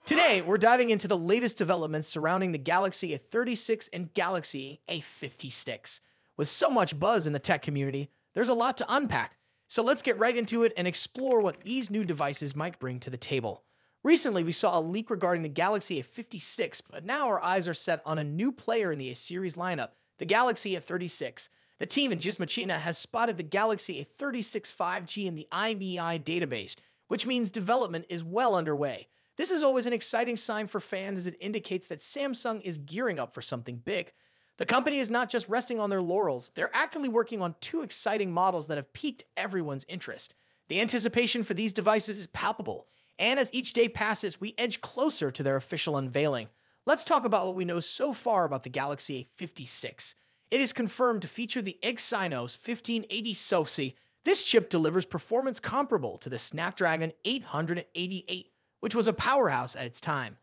Today, we're diving into the latest developments surrounding the Galaxy A36 and Galaxy A56. With so much buzz in the tech community, there's a lot to unpack. So let's get right into it and explore what these new devices might bring to the table. Recently, we saw a leak regarding the Galaxy A56, but now our eyes are set on a new player in the A series lineup, the Galaxy A36. The team in Gizmochina has spotted the Galaxy A36 5G in the IMEI database, which means development is well underway. This is always an exciting sign for fans as it indicates that Samsung is gearing up for something big. The company is not just resting on their laurels, they're actively working on two exciting models that have piqued everyone's interest. The anticipation for these devices is palpable, and as each day passes, we edge closer to their official unveiling. Let's talk about what we know so far about the Galaxy A56. It is confirmed to feature the Exynos 1580 SoC. This chip delivers performance comparable to the Snapdragon 888, which was a powerhouse at its time.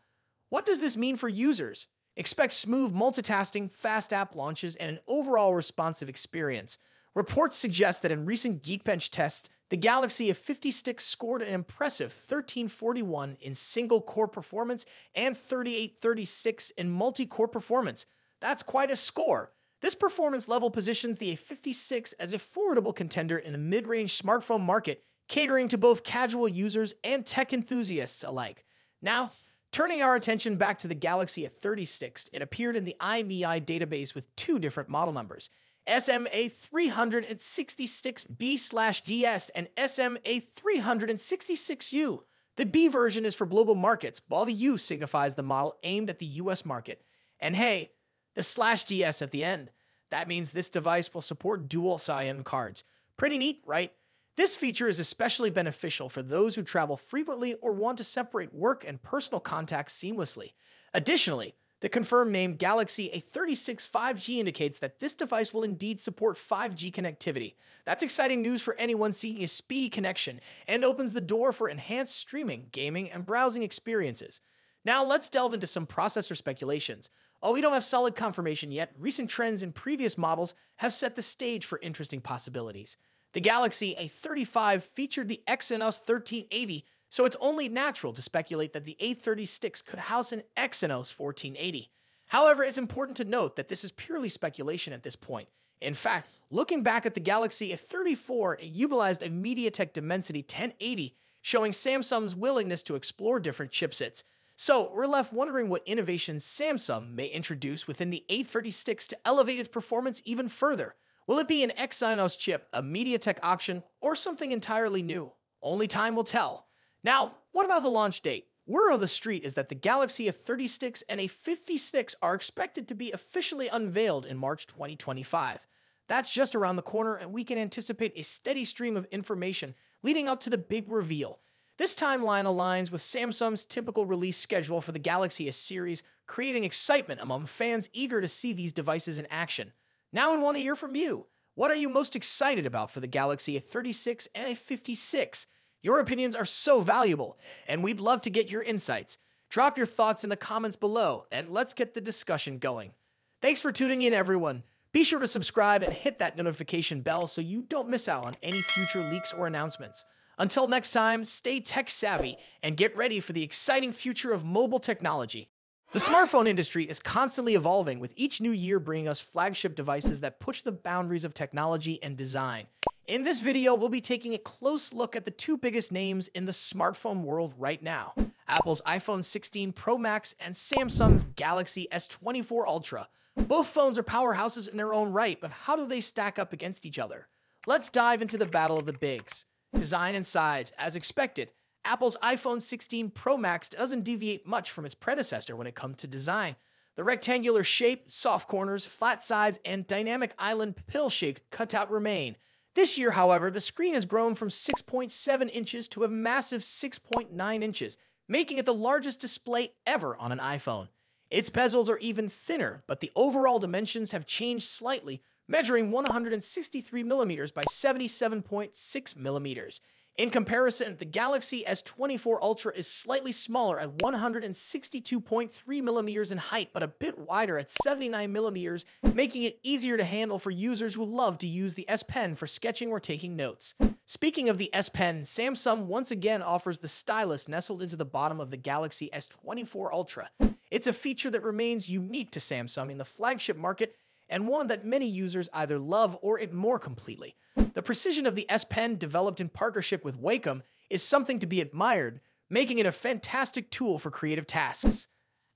What does this mean for users? Expect smooth multitasking, fast app launches, and an overall responsive experience. Reports suggest that in recent Geekbench tests, the Galaxy A56 scored an impressive 1341 in single-core performance and 3836 in multi-core performance. That's quite a score. This performance level positions the A56 as a formidable contender in the mid-range smartphone market, catering to both casual users and tech enthusiasts alike. Now, turning our attention back to the Galaxy A36, it appeared in the IMEI database with two different model numbers, SMA366B/DS and SMA366U. The B version is for global markets, while the U signifies the model aimed at the US market. And hey, the /DS at the end. That means this device will support dual SIM cards. Pretty neat, right? This feature is especially beneficial for those who travel frequently or want to separate work and personal contacts seamlessly. Additionally, the confirmed name Galaxy A36 5G indicates that this device will indeed support 5G connectivity. That's exciting news for anyone seeking a speedy connection and opens the door for enhanced streaming, gaming, and browsing experiences. Now let's delve into some processor speculations. While we don't have solid confirmation yet, recent trends in previous models have set the stage for interesting possibilities. The Galaxy A35 featured the Exynos 1380, so it's only natural to speculate that the A36 could house an Exynos 1480. However, it's important to note that this is purely speculation at this point. In fact, looking back at the Galaxy A34, it utilized a MediaTek Dimensity 1080, showing Samsung's willingness to explore different chipsets. So, we're left wondering what innovations Samsung may introduce within the A36 to elevate its performance even further. Will it be an Exynos chip, a MediaTek option, or something entirely new? Only time will tell. Now, what about the launch date? Word on the street is that the Galaxy A36 and A56 are expected to be officially unveiled in March 2025. That's just around the corner, and we can anticipate a steady stream of information leading up to the big reveal. This timeline aligns with Samsung's typical release schedule for the Galaxy S series, creating excitement among fans eager to see these devices in action. Now I want to hear from you. What are you most excited about for the Galaxy A36 and A56? Your opinions are so valuable, and we'd love to get your insights. Drop your thoughts in the comments below, and let's get the discussion going. Thanks for tuning in, everyone. Be sure to subscribe and hit that notification bell so you don't miss out on any future leaks or announcements. Until next time, stay tech-savvy and get ready for the exciting future of mobile technology. The smartphone industry is constantly evolving, with each new year bringing us flagship devices that push the boundaries of technology and design. In this video, we'll be taking a close look at the two biggest names in the smartphone world right now, Apple's iPhone 16 Pro Max and Samsung's Galaxy S24 Ultra. Both phones are powerhouses in their own right, but how do they stack up against each other? Let's dive into the battle of the bigs. Design and size. As expected, Apple's iPhone 16 Pro Max doesn't deviate much from its predecessor when it comes to design. The rectangular shape, soft corners, flat sides, and dynamic island pill-shaped cutout remain. This year, however, the screen has grown from 6.7 inches to a massive 6.9 inches, making it the largest display ever on an iPhone. Its bezels are even thinner, but the overall dimensions have changed slightly, measuring 163mm by 77.6mm. In comparison, the Galaxy S24 Ultra is slightly smaller at 162.3 millimeters in height, but a bit wider at 79 millimeters, making it easier to handle for users who love to use the S Pen for sketching or taking notes. Speaking of the S Pen, Samsung once again offers the stylus nestled into the bottom of the Galaxy S24 Ultra. It's a feature that remains unique to Samsung in the flagship market, and one that many users either love or ignore completely. The precision of the S Pen, developed in partnership with Wacom, is something to be admired, making it a fantastic tool for creative tasks.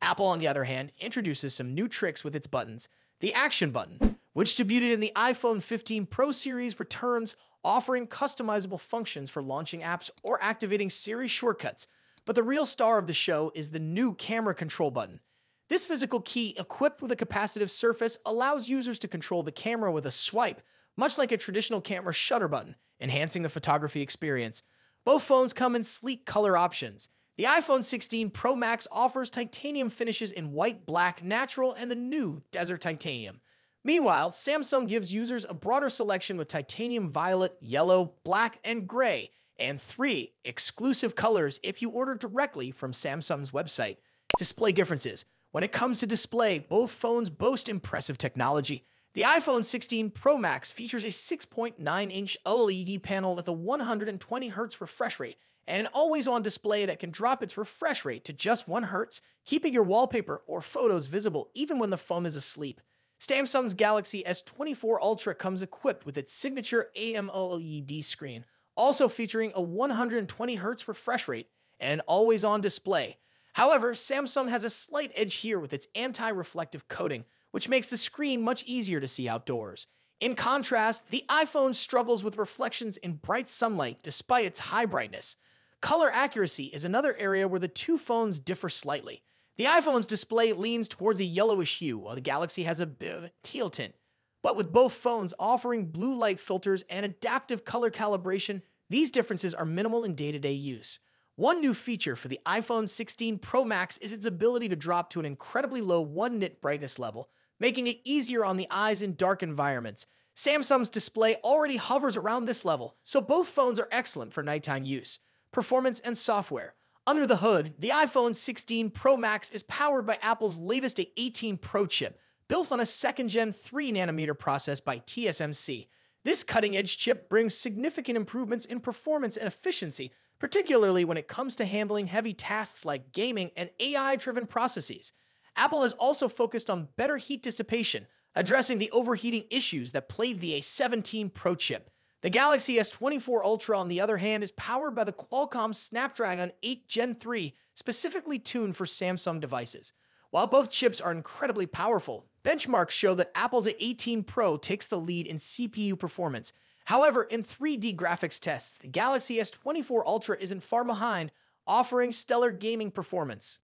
Apple, on the other hand, introduces some new tricks with its buttons. The Action button, which debuted in the iPhone 15 Pro series, returns, offering customizable functions for launching apps or activating Siri shortcuts. But the real star of the show is the new Camera Control button. This physical key, equipped with a capacitive surface, allows users to control the camera with a swipe, much like a traditional camera shutter button, enhancing the photography experience. Both phones come in sleek color options. The iPhone 16 Pro Max offers titanium finishes in white, black, natural, and the new Desert Titanium. Meanwhile, Samsung gives users a broader selection with titanium violet, yellow, black, and gray, and 3 exclusive colors if you order directly from Samsung's website. Display differences. When it comes to display, both phones boast impressive technology. The iPhone 16 Pro Max features a 6.9-inch OLED panel with a 120Hz refresh rate and an always-on display that can drop its refresh rate to just 1 Hz, keeping your wallpaper or photos visible even when the phone is asleep. Samsung's Galaxy S24 Ultra comes equipped with its signature AMOLED screen, also featuring a 120Hz refresh rate and an always-on display. However, Samsung has a slight edge here with its anti-reflective coating, which makes the screen much easier to see outdoors. In contrast, the iPhone struggles with reflections in bright sunlight despite its high brightness. Color accuracy is another area where the two phones differ slightly. The iPhone's display leans towards a yellowish hue, while the Galaxy has a bit of a teal tint. But with both phones offering blue light filters and adaptive color calibration, these differences are minimal in day-to-day use. One new feature for the iPhone 16 Pro Max is its ability to drop to an incredibly low 1 nit brightness level, making it easier on the eyes in dark environments. Samsung's display already hovers around this level, so both phones are excellent for nighttime use. Performance and software. Under the hood, the iPhone 16 Pro Max is powered by Apple's latest A18 Pro chip, built on a second-gen 3nm process by TSMC. This cutting-edge chip brings significant improvements in performance and efficiency, particularly when it comes to handling heavy tasks like gaming and AI-driven processes. Apple has also focused on better heat dissipation, addressing the overheating issues that plagued the A17 Pro chip. The Galaxy S24 Ultra, on the other hand, is powered by the Qualcomm Snapdragon 8 Gen 3, specifically tuned for Samsung devices. While both chips are incredibly powerful, benchmarks show that Apple's A18 Pro takes the lead in CPU performance. However, in 3D graphics tests, the Galaxy S24 Ultra isn't far behind, offering stellar gaming performance.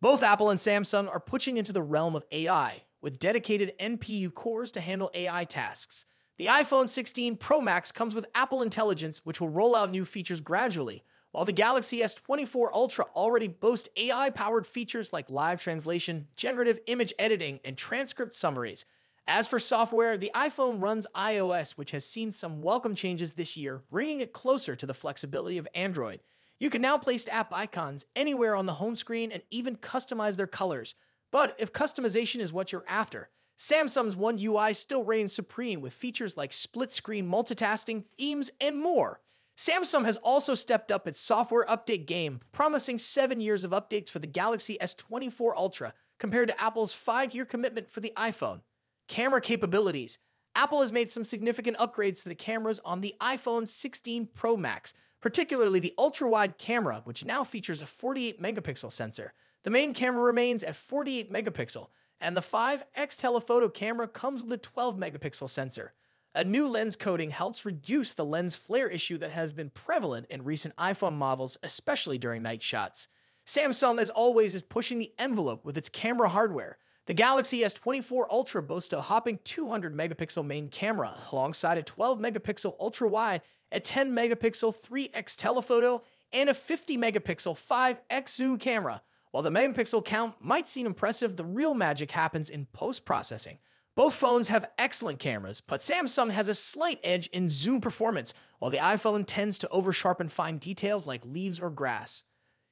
Both Apple and Samsung are pushing into the realm of AI, with dedicated NPU cores to handle AI tasks. The iPhone 16 Pro Max comes with Apple Intelligence, which will roll out new features gradually, while the Galaxy S24 Ultra already boasts AI-powered features like live translation, generative image editing, and transcript summaries. As for software, the iPhone runs iOS, which has seen some welcome changes this year, bringing it closer to the flexibility of Android. You can now place app icons anywhere on the home screen and even customize their colors. But if customization is what you're after, Samsung's One UI still reigns supreme with features like split-screen multitasking, themes, and more. Samsung has also stepped up its software update game, promising 7 years of updates for the Galaxy S24 Ultra, compared to Apple's 5-year commitment for the iPhone. Camera capabilities. Apple has made some significant upgrades to the cameras on the iPhone 16 Pro Max, particularly the ultra-wide camera, which now features a 48-megapixel sensor. The main camera remains at 48 megapixel, and the 5x telephoto camera comes with a 12-megapixel sensor. A new lens coating helps reduce the lens flare issue that has been prevalent in recent iPhone models, especially during night shots. Samsung, as always, is pushing the envelope with its camera hardware. The Galaxy S24 Ultra boasts a hopping 200-megapixel main camera, alongside a 12-megapixel ultra-wide, a 10-megapixel 3x telephoto, and a 50-megapixel 5x zoom camera. While the megapixel count might seem impressive, the real magic happens in post-processing. Both phones have excellent cameras, but Samsung has a slight edge in zoom performance, while the iPhone tends to oversharpen fine details like leaves or grass.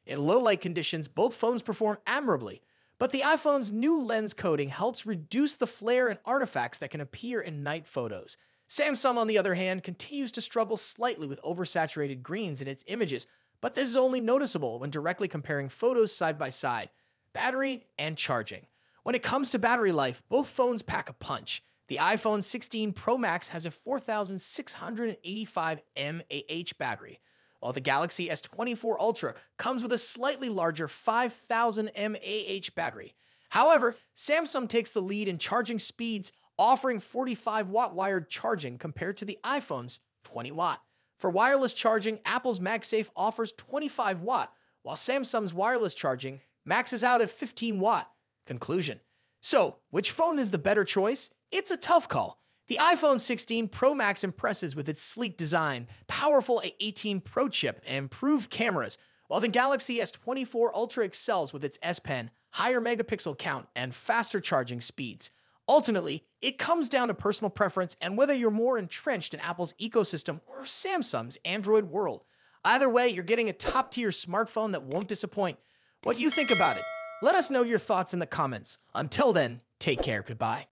In low light conditions, both phones perform admirably, but the iPhone's new lens coating helps reduce the flare and artifacts that can appear in night photos. Samsung, on the other hand, continues to struggle slightly with oversaturated greens in its images, but this is only noticeable when directly comparing photos side by side. Battery and charging. When it comes to battery life, both phones pack a punch. The iPhone 16 Pro Max has a 4,685 mAh battery, while the Galaxy S24 Ultra comes with a slightly larger 5,000 mAh battery. However, Samsung takes the lead in charging speeds, offering 45-watt wired charging compared to the iPhone's 20-watt. For wireless charging, Apple's MagSafe offers 25-watt, while Samsung's wireless charging maxes out at 15-watt. Conclusion. So, which phone is the better choice? It's a tough call. The iPhone 16 Pro Max impresses with its sleek design, powerful A18 Pro chip, and improved cameras, while the Galaxy S24 Ultra excels with its S Pen, higher megapixel count, and faster charging speeds. Ultimately, it comes down to personal preference and whether you're more entrenched in Apple's ecosystem or Samsung's Android world. Either way, you're getting a top-tier smartphone that won't disappoint. What do you think about it? Let us know your thoughts in the comments. Until then, take care. Goodbye.